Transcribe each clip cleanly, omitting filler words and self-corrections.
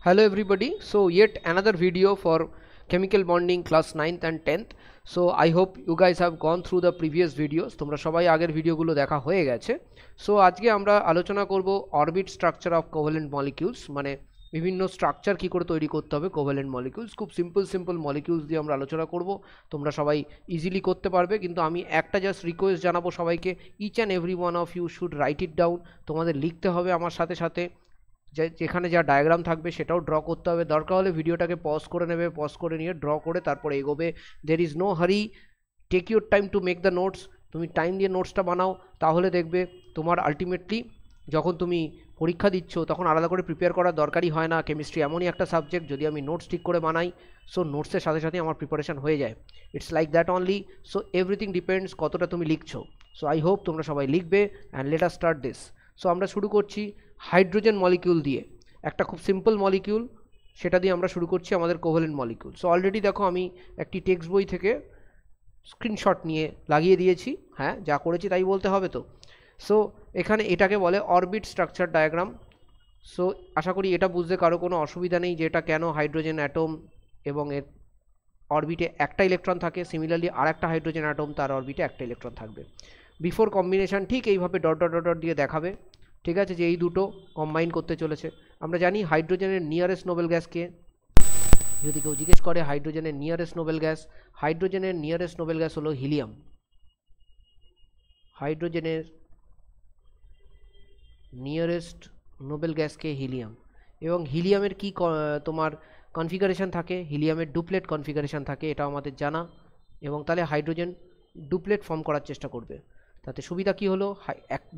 Hello everybody. So yet another video for chemical bonding class 9th and 10th. So I hope you guys have gone through the previous videos. তোমরা সবাই আগের ভিডিওগুলো দেখা হয়ে গেছে। So আজকে আমরা আলোচনা করব orbit structure of covalent molecules, মানে বিভিন্ন স্ট্রাকচার কি করে তৈরি করতে হবে কোভ্যালেন্ট মলিকিউলস। খুব সিম্পল মলিকিউলস দিয়ে আমরা আলোচনা করব, তোমরা সবাই ইজিলি করতে পারবে। কিন্তু আমি একটা জাস্ট রিকোয়েস্ট জানাবো সবাইকে, each and every one of you should write it down. তোমাদের লিখতে হবে আমার সাথে সাথে, যেখানে যা ডায়াগ্রাম থাকবে সেটাও ড্র করতে হবে। দরকার হলে ভিডিওটাকে পজ করে নেবে, পজ করে নিয়ে ড্র করে তারপরে এগোবে। There is no hurry, take your time to make the notes. তুমি টাইম দিয়ে নোটসটা বানাও, তাহলে দেখবে তোমার আলটিমেটলি যখন তুমি পরীক্ষা দিচ্ছ তখন আলাদা করে প্রিপেয়ার করার দরকারই হয় না। কেমিস্ট্রি এমনই একটা সাবজেক্ট, যদি আমি নোটস ঠিক করে বানাই সো নোটসের সাথে সাথে আমার প্রিপারেশন হয়ে যায়। It's like that only. So everything depends কতটা তুমি লিখছো। সো আই হোপ তোমরা সবাই লিখবে and let us start this. So আমরা শুরু করছি হাইড্রোজেন মলিকিউল দিয়ে, একটা খুব সিম্পল মলিকিউল, সেটা দিয়ে আমরা শুরু করছি আমাদের কোভ্যালেন্ট মলিকিউল। সো অলরেডি দেখো আমি একটি টেক্সট বই থেকে স্ক্রিনশট নিয়ে লাগিয়ে দিয়েছি। হ্যাঁ, যা করেছি তাই বলতে হবে তো। সো এখানে এটাকে বলে অরবিট স্ট্রাকচার ডায়াগ্রাম। সো আশা করি এটা বুঝতে কারো কোনো অসুবিধা নেই যে এটা কেন হাইড্রোজেন অ্যাটম এবং এর অরবিটে একটা ইলেকট্রন থাকে, সিমিলারলি আর একটা হাইড্রোজেন অ্যাটম তার অরবিটে একটা ইলেকট্রন থাকবে। বিফোর কম্বিনেশন ঠিক এইভাবে ডট ডট ডট ডট দিয়ে দেখাবে, ঠিক আছে, যে এই দুটো কম্বাইন করতে চলেছে। আমরা জানি হাইড্রোজেনের নিয়ারেস্ট নোবেল গ্যাসকে, যদি কেউ জিজ্ঞেস করে হাইড্রোজেনের নিয়ারেস্ট নোবেল গ্যাস, হাইড্রোজেনের নিয়ারেস্ট নোবেল গ্যাস হলো হিলিয়াম। হাইড্রোজেনের নিয়ারেস্ট নোবেল গ্যাসকে হিলিয়াম। এবং হিলিয়ামের কি তোমার কনফিগারেশন থাকে, হিলিয়ামের ডুপ্লেট কনফিগারেশন থাকে, এটা আমাদের জানা। এবং তাহলে হাইড্রোজেন ডুপ্লেট ফর্ম করার চেষ্টা করবে। তাতে সুবিধা কি হলো,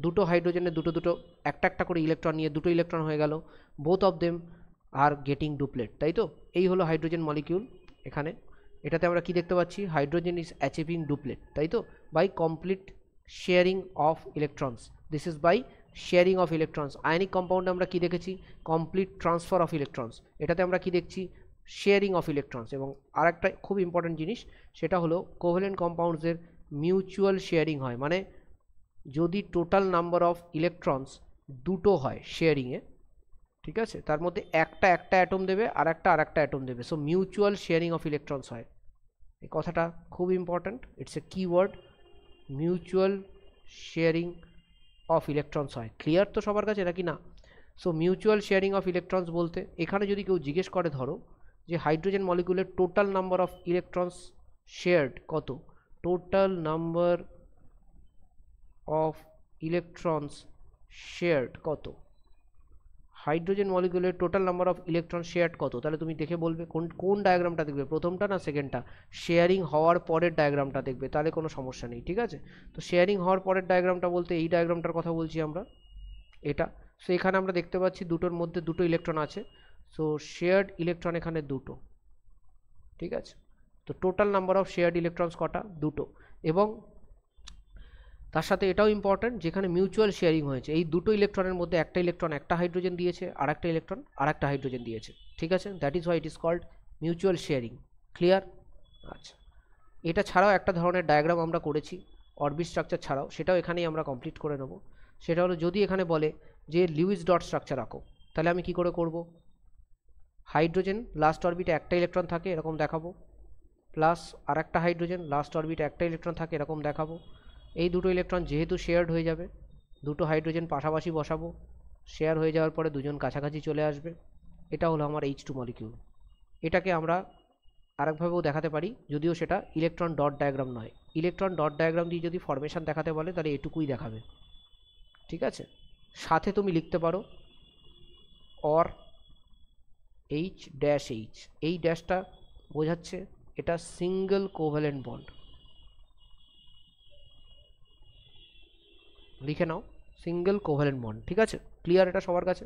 দুটো হাইড্রোজেনের দুটো একটা করে ইলেকট্রন নিয়ে দুটো ইলেকট্রন হয়ে গেল, both of them are getting duplet, তাই তো। এই হলো হাইড্রোজেন মলিকিউল। এখানে এটাতে আমরা কি দেখতে পাচ্ছি, হাইড্রোজেন ইজ অ্যাচিভিং ডুপ্লেট, তাই তো, by complete sharing of electrons. This is by sharing of electrons. Ionic কম্পাউন্ডে আমরা কি দেখেছি, কমপ্লিট ট্রান্সফার অফ ইলেকট্রনস। এটাতে আমরা কি দেখছি, শেয়ারিং অফ ইলেকট্রনস। এবং আর একটা খুব ইম্পর্টেন্ট জিনিস, সেটা হলো কোভ্যালেন্ট কম্পাউন্ডসের মিউচুয়াল শেয়ারিং হয়। মানে যদি টোটাল নাম্বার অফ ইলেকট্রনস দুটো হয় শেয়ারিংয়ে, ঠিক আছে, তার মধ্যে একটা অ্যাটম দেবে আর একটা অ্যাটম দেবে। So mutual sharing of electrons হয়। এই কথাটা খুব important, it's a keyword. Mutual sharing of electrons হয়। ক্লিয়ার তো সবার কাছে নাকি না? So mutual sharing of electrons বলতে এখানে যদি কেউ জিজ্ঞেস করে, ধরো যে হাইড্রোজেন মলিকিউলের total number of electrons shared কত, total number of electrons shared কত, হাইড্রোজেন মলিকিউলের total number of electron shared কত, তাহলে তুমি দেখে বলবে কোন ডায়াগ্রামটা দেখবে, প্রথমটা না সেকেন্ডটা, শেয়ারিং হওয়ার পরের ডায়াগ্রামটা দেখবে, তাহলে কোনো সমস্যা নেই, ঠিক আছে। তো শেয়ারিং হওয়ার পরের ডায়াগ্রামটা বলতে এই ডায়াগ্রামটার কথা বলছি আমরা, এটা। সো এখানে আমরা দেখতে পাচ্ছি দুটোর মধ্যে দুটো ইলেকট্রন আছে। সো শেয়ার্ড ইলেকট্রন এখানে দুটো, ঠিক আছে। তো total number of shared electrons কটা, দুটো। এবং তার সাথে এটাও ইম্পর্ট্যান্ট, যেখানে মিউচুয়াল শেয়ারিং হয়েছে, এই দুটো ইলেকট্রনের মধ্যে একটা ইলেকট্রন একটা হাইড্রোজেন দিয়েছে, আর একটা ইলেকট্রন আর একটা হাইড্রোজেন দিয়েছে, ঠিক আছে। That is why it is called mutual sharing. Clear? আচ্ছা, এটা ছাড়াও একটা ধরনের ডায়াগ্রাম আমরা করেছি অরবিট স্ট্রাকচার ছাড়াও, সেটাও এখানেই আমরা কমপ্লিট করে নেব। সেটা হলো, যদি এখানে বলে যে লিউইস ডট স্ট্রাকচার আঁকো, তাহলে আমি কি করে করব, হাইড্রোজেন লাস্ট অরবিটে একটা ইলেকট্রন থাকে এরকম দেখাবো, প্লাস আর একটা হাইড্রোজেন লাস্ট অরবিটে একটা ইলেকট্রন থাকে এরকম দেখাবো। এই দুটো ইলেকট্রন যেহেতু শেয়ার্ড হয়ে যাবে, দুটো হাইড্রোজেন পাশাপাশি বসাবো, শেয়ার হয়ে যাওয়ার পরে দুজন কাছাকাছি চলে আসবে। এটা হলো আমার H2 মলিকিউল। এটাকে আমরা আরেকভাবেও দেখাতে পারি, যদিও সেটা ইলেকট্রন ডট ডায়াগ্রাম নয়। ইলেকট্রন ডট ডায়াগ্রাম দিয়ে যদি ফরমেশন দেখাতে বলে তাহলে এটুকুই দেখাবে, ঠিক আছে। সাথে তুমি লিখতে পারো অর H ড্যাশ H, এই ড্যাশটা বোঝাচ্ছে এটা সিঙ্গেল কোভ্যালেন্ট বন্ড। লিখে নাও সিঙ্গেল কোভ্যালেন্ট বন্ড, ঠিক আছে। ক্লিয়ার এটা সবার কাছে?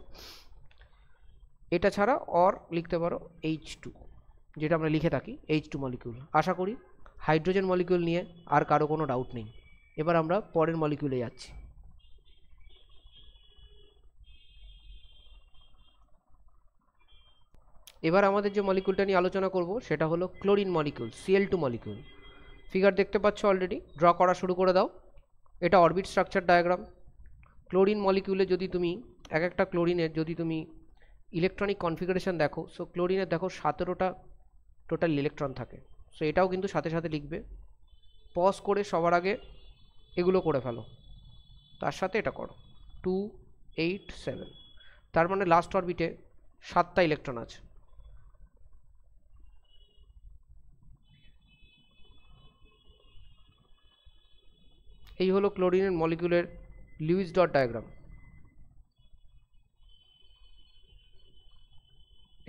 এটা ছাড়া অর লিখতে পারো H2, যেটা আমরা লিখে থাকি H2 মলিকিউল। আশা করি হাইড্রোজেন মলিকিউল নিয়ে আর কারো কোনো ডাউট নেই। এবার আমরা পরের মলিকিউলে যাচ্ছি। এবার আমাদের যে মলিকিউলটা নিয়ে আলোচনা করব সেটা হলো chlorine molecule, Cl2 molecule. Figure দেখতে পাচ্ছ অলরেডি, ড্র করা শুরু করে দাও। এটা অরবিট স্ট্রাকচার ডায়াগ্রাম। ক্লোরিন মলিকিউলে যদি তুমি একটা ক্লোরিনের যদি তুমি ইলেকট্রনিক কনফিগারেশন দেখো, সো ক্লোরিনের দেখো 17টা টোটাল ইলেকট্রন থাকে। সো এটাও কিন্তু সাথে সাথে লিখবে, পজ করে সবার আগে এগুলো করে ফেলো, তার সাথে এটা করো 2 8 7, তার মানে লাস্ট অরবিটে 7টা ইলেকট্রন আছে। এই হলো ক্লোরিনের মলিকিউলের লিউইস ডট ডায়াগ্রাম।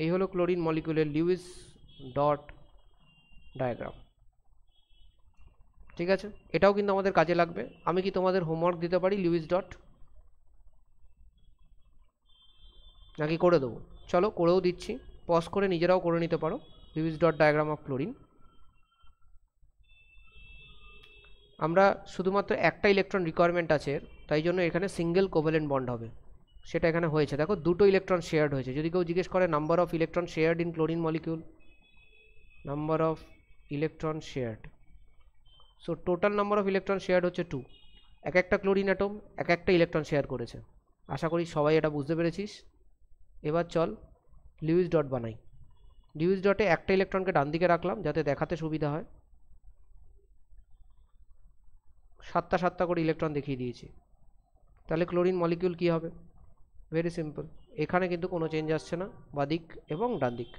এই হলো ক্লোরিন মলিকিউলের লিউইস ডট ডায়াগ্রাম। ঠিক আছে, এটাও কিন্তু আমাদের কাজে লাগবে। আমি কি তোমাদের হোমওয়ার্ক দিতে পারি লিউইস ডট, নাকি করে দেবো? চলো করেও দিচ্ছি, পজ করে নিজেরাও করে নিতে পারো Lewis dot diagram of chlorine. আমরা শুধুমাত্র একটা ইলেকট্রন রিকোয়ারমেন্ট আছে, তাই জন্য এখানে সিঙ্গেল কোভ্যালেন্ট বন্ড হবে, সেটা এখানে হয়েছে। দেখো দুটো ইলেকট্রন শেয়ার্ড হয়েছে। যদি কেউ জিজ্ঞেস করে number of electron shared in chlorine molecule, number of electron shared, so total number of electron shared হচ্ছে 2। এক একটা ক্লোরিন অ্যাটম এক একটা ইলেকট্রন শেয়ার করেছে। আশা করি সবাই এটা বুঝতে পেরেছিস। এবার চল লিউইস ডট বানাই। লিউইস ডটে একটা ইলেকট্রনকে ডান দিকে রাখলাম যাতে দেখাতে সুবিধা হয়। 7টা 7টা করে ইলেকট্রন দেখিয়ে দিয়েছি। তাহলে ক্লোরিন মলিকিউল কি হবে? ভেরি সিম্পল, এখানে কিন্তু কোনো চেঞ্জ আসছে না, বাদিক এবং ডান দিক।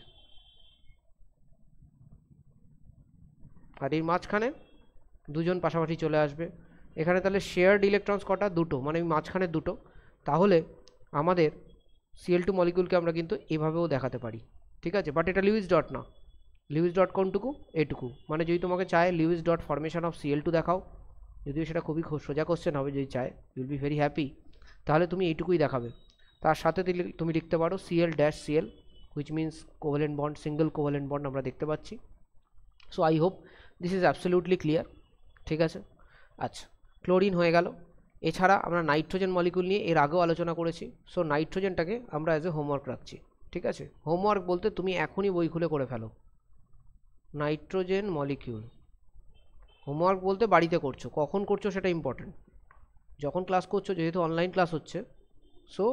আর এই মাঝখানে দুজন পাশাপাশি চলে আসবে। এখানে তাহলে শেয়ার্ড ইলেকট্রনস কটা? দুটো, মানে মাঝখানে দুটো। তাহলে আমাদের Cl2 মলিকিউলকে আমরা কিন্তু এভাবেও দেখাতে পারি। ঠিক আছে, বাট এটা লিউইস ডট না। লিউইস ডট কোনটুকু? এটুকু। মানে যদি তোমাকে চায় Lewis dot formation of Cl2 দেখাও, যদিও সেটা খুবই সোজা কোশ্চেন হবে, যদি চায় ইউল বি ভেরি হ্যাপি, তাহলে তুমি এইটুকুই দেখাবে। তার সাথে তুমি লিখতে পারো Cl-Cl, which means covalent bond, single covalent bond আমরা দেখতে পাচ্ছি। So I hope this is absolutely clear. ঠিক আছে, আচ্ছা ক্লোরিন হয়ে গেল। এছাড়া আমরা নাইট্রোজেন মলিকিউল নিয়ে এর আগেও আলোচনা করেছি। সো নাইট্রোজেনটাকে আমরা অ্যাজ এ হোমওয়ার্ক রাখছি। ঠিক আছে, হোমওয়ার্ক বলতে তুমি এখনই বই খুলে করে ফেলো। নাইট্রোজেন মলিকিউল হোমওয়ার্ক বলতে বাড়িতে করছো, কখন করছো সেটা ইম্পর্টেন্ট। যখন ক্লাস করছো, যেহেতু অনলাইন ক্লাস হচ্ছে, সো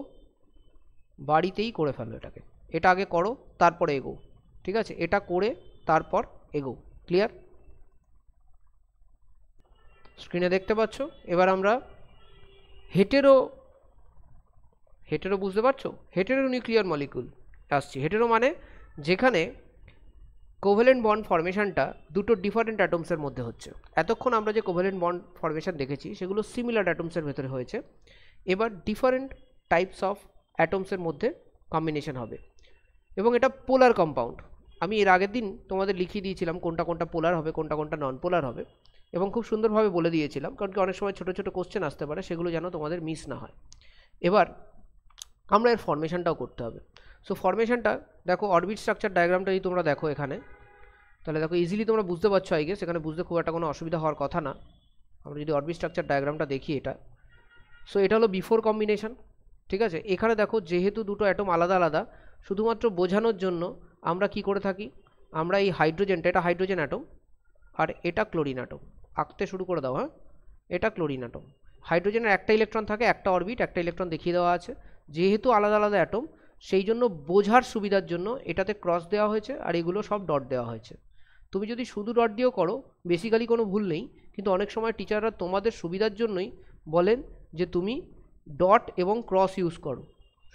বাড়িতেই করে ফেলো এটাকে। এটা আগে করো, তারপরে এগো। ঠিক আছে, এটা করে তারপর এগো। ক্লিয়ার? স্ক্রিনে দেখতে পাচ্ছ। এবার আমরা হেটেরো বুঝতে পারছো? হেটেরো নিউক্লিয়ার মলিকিউল আসছি। হেটেরো মানে যেখানে কোভ্যালেন্ট বন্ড ফরমেশনটা দুটো ডিফারেন্ট অ্যাটমসের মধ্যে হচ্ছে। এতক্ষণ আমরা যে কোভ্যালেন্ট বন্ড ফরমেশন দেখেছি সেগুলো সিমিলার অ্যাটমসের ভেতরে হয়েছে। এবার ডিফারেন্ট টাইপস অফ অ্যাটমসের মধ্যে কম্বিনেশন হবে, এবং এটা পোলার কম্পাউন্ড। আমি এর আগের দিন তোমাদের লিখিয়ে দিয়েছিলাম কোনটা কোনটা পোলার হবে, কোনটা কোনটা নন পোলার হবে, এবং খুব সুন্দরভাবে বলে দিয়েছিলাম, কারণ কি অনেক সময় ছোটো ছোটো কোশ্চেন আসতে পারে, সেগুলো যেন তোমাদের মিস না হয়। এবার আমরা এর ফরমেশনটাও করতে হবে। সো ফরমেশনটা দেখো, অরবিট স্ট্রাকচার ডায়াগ্রামটা যদি তোমরা দেখো এখানে, তাহলে দেখো ইজিলি তোমরা বুঝতে পারছো। আই গেস এখানে বুঝতে খুব একটা কোনো অসুবিধা হওয়ার কথা না। আমরা যদি অরবিট স্ট্রাকচার ডায়াগ্রামটা দেখি, এটা সো এটা হলো বিফোর কম্বিনেশন। ঠিক আছে, এখানে দেখো যেহেতু দুটো অ্যাটম আলাদা আলাদা, শুধুমাত্র বোঝানোর জন্য আমরা কি করে থাকি, আমরা এই হাইড্রোজেনটা, এটা হাইড্রোজেন অ্যাটম আর এটা ক্লোরিন অ্যাটম, আঁকতে শুরু করে দাও। হ্যাঁ, এটা ক্লোরিন অ্যাটম। হাইড্রোজেনের একটা ইলেকট্রন থাকে, একটা অরবিট, একটা ইলেকট্রন দেখিয়ে দেওয়া আছে। যেহেতু আলাদা আলাদা অ্যাটম, সেই জন্য বোঝার সুবিধার জন্য এটাতে ক্রস দেওয়া হয়েছে আর এগুলো সব ডট দেওয়া হয়েছে। তুমি যদি শুধু ডট দিয়েও করো, বেসিক্যালি কোনো ভুল নেই, কিন্তু অনেক সময় টিচাররা তোমাদের সুবিধার জন্যই বলেন যে তুমি ডট এবং ক্রস ইউজ করো,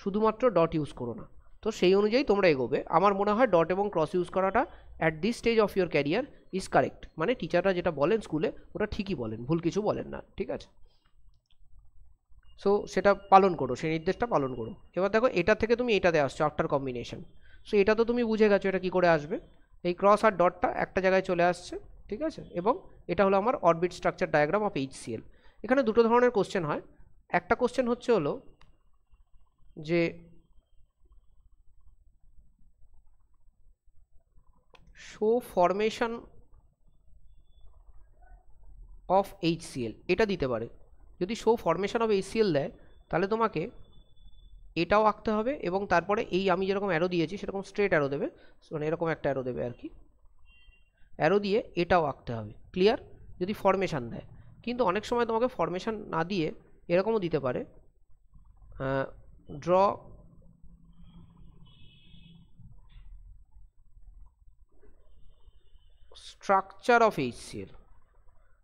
শুধুমাত্র ডট ইউজ করো না। তো সেই অনুযায়ী তোমরা এগোবে। আমার মনে হয় ডট এবং ক্রস ইউজ করাটা at this stage of your career is correct. মানে টিচাররা যেটা বলেন স্কুলে, ওটা ঠিকই বলেন, ভুল কিছু বলেন না। ঠিক আছে, সো সেটা পালন করো, সেই নির্দেশটা পালন করো। এবার দেখো, এটা থেকে তুমি এটাতে আসছো আফটার কম্বিনেশন। সো এটা তো তুমি বুঝে গেছো এটা কী করে আসবে। এই ক্রস আর ডটটা একটা জায়গায় চলে আসছে। ঠিক আছে, এবং এটা হলো আমার orbit structure diagram of HCl। এখানে দুটো ধরনের কোশ্চেন হয়। একটা কোশ্চেন হচ্ছে হলো যে শো ফরমেশন অফ HCl, এটা দিতে পারে। যদি শো ফরমেশন অফ HCl দেয়, তাহলে তোমাকে এটাও আঁকতে হবে, এবং তারপরে এই আমি যেরকম অ্যারো দিয়েছি সেরকম স্ট্রেট অ্যারো দেবে, মানে এরকম একটা অ্যারো দেবে আর কি, অ্যারো দিয়ে এটাও আঁকতে হবে। ক্লিয়ার? যদি ফরমেশান দেয়। কিন্তু অনেক সময় তোমাকে ফরমেশান না দিয়ে এরকমও দিতে পারে, ড্র স্ট্রাকচার অফ HCl,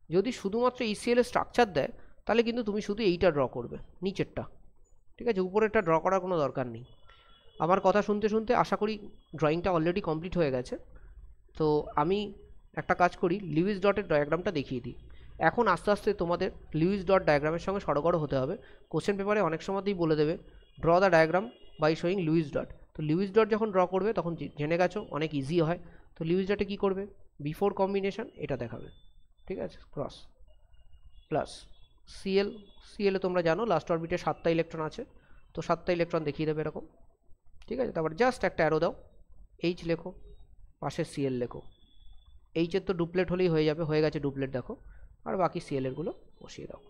যদি শুধুমাত্র HCl এর স্ট্রাকচার দেয় তাহলে কিন্তু তুমি শুধু এইটা ড্র করবে, নিচেরটা, ঠিক আছে, উপরেরটা ড্র করার কোনো দরকার নেই। আমার কথা শুনতে শুনতে আশা করি ড্রয়িংটা অলরেডি কমপ্লিট হয়ে গেছে। তো আমি একটা কাজ করি, লিউইস ডটের ডায়াগ্রামটা দেখিয়ে দিই। এখন আস্তে আস্তে তোমাদের লিউইস ডট ডায়াগ্রামের সঙ্গে সড়গড় হতে হবে। কোশ্চেন পেপারে অনেক সময়তেই বলে দেবে draw the diagram by showing Lewis dot. তো লিউইস ডট যখন ড্র করবে তখন জেনে গেছো অনেক ইজি হয়। তো লিউইস ডটে কী করবে, বিফোর কম্বিনেশন এটা দেখাবে, ঠিক আছে, ক্রস প্লাস সিএল। সিএলে তোমরা জানো লাস্ট অরবিটে 7টা ইলেকট্রন আছে, তো 7টা ইলেকট্রন দেখিয়ে দেবে এরকম, ঠিক আছে। তারপর জাস্ট একটা অ্যারো দাও, এইচ লেখো, পাশে সিএল লেখো। এইচের তো ডুপ্লেট হলেই হয়ে যাবে, হয়ে গেছে ডুপ্লেট দেখো, আর বাকি সিএলেরগুলো বসিয়ে দাও।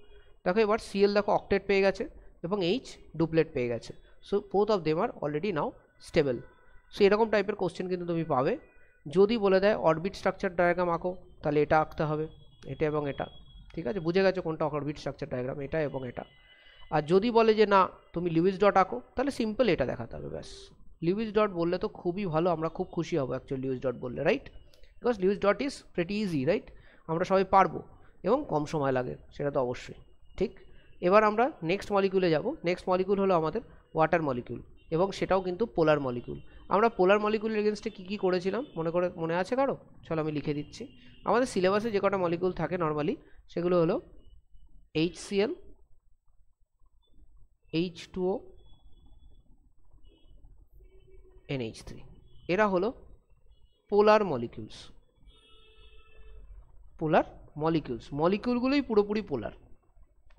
দেখো এবার সিএল দেখো অক্টেট পেয়ে গেছে এবং এইচ ডুপ্লেট পেয়ে গেছে। So both of them are already now stable. So এরকম টাইপের কোশ্চেন কিন্তু তুমি পাবে। যদি বলে দেয় অরবিট স্ট্রাকচার ডায়াগ্রাম আঁকো, তাহলে এটা আঁকতে হবে, এটা এবং এটা, ঠিক আছে, বুঝে গেছো কোনটা অরবিট স্ট্রাকচার ডায়াগ্রাম, এটা এবং এটা। আর যদি বলে যে না তুমি লিউইস ডট আঁকো, তাহলে সিম্পল এটা দেখাতে হবে, ব্যাস। লিউইস ডট বললে তো খুবই ভালো, আমরা খুব খুশি হব অ্যাকচুয়ালি লিউইস ডট বললে, right? Because Lewis dot is pretty easy, right? আমরা সবাই পারবো এবং কম সময় লাগে, সেটা তো অবশ্যই ঠিক। এবার আমরা নেক্সট মলিকিউলে যাব। নেক্সট মলিকিউল হলো আমাদের ওয়াটার মলিকিউল, এবং সেটাও কিন্তু পোলার মলিকিউল। আমরা পোলার মলিকিউলের এগেনস্টে কী কী করেছিলাম মনে আছে কারো? চলো আমি লিখে দিচ্ছি। আমাদের সিলেবাসে যে কটা মলিকিউল থাকে নর্মালি, সেগুলো হলো HCl, H2O, NH3। এরা হলো পোলার মলিকিউলস। পোলার মলিকিউলগুলোই পুরোপুরি পোলার।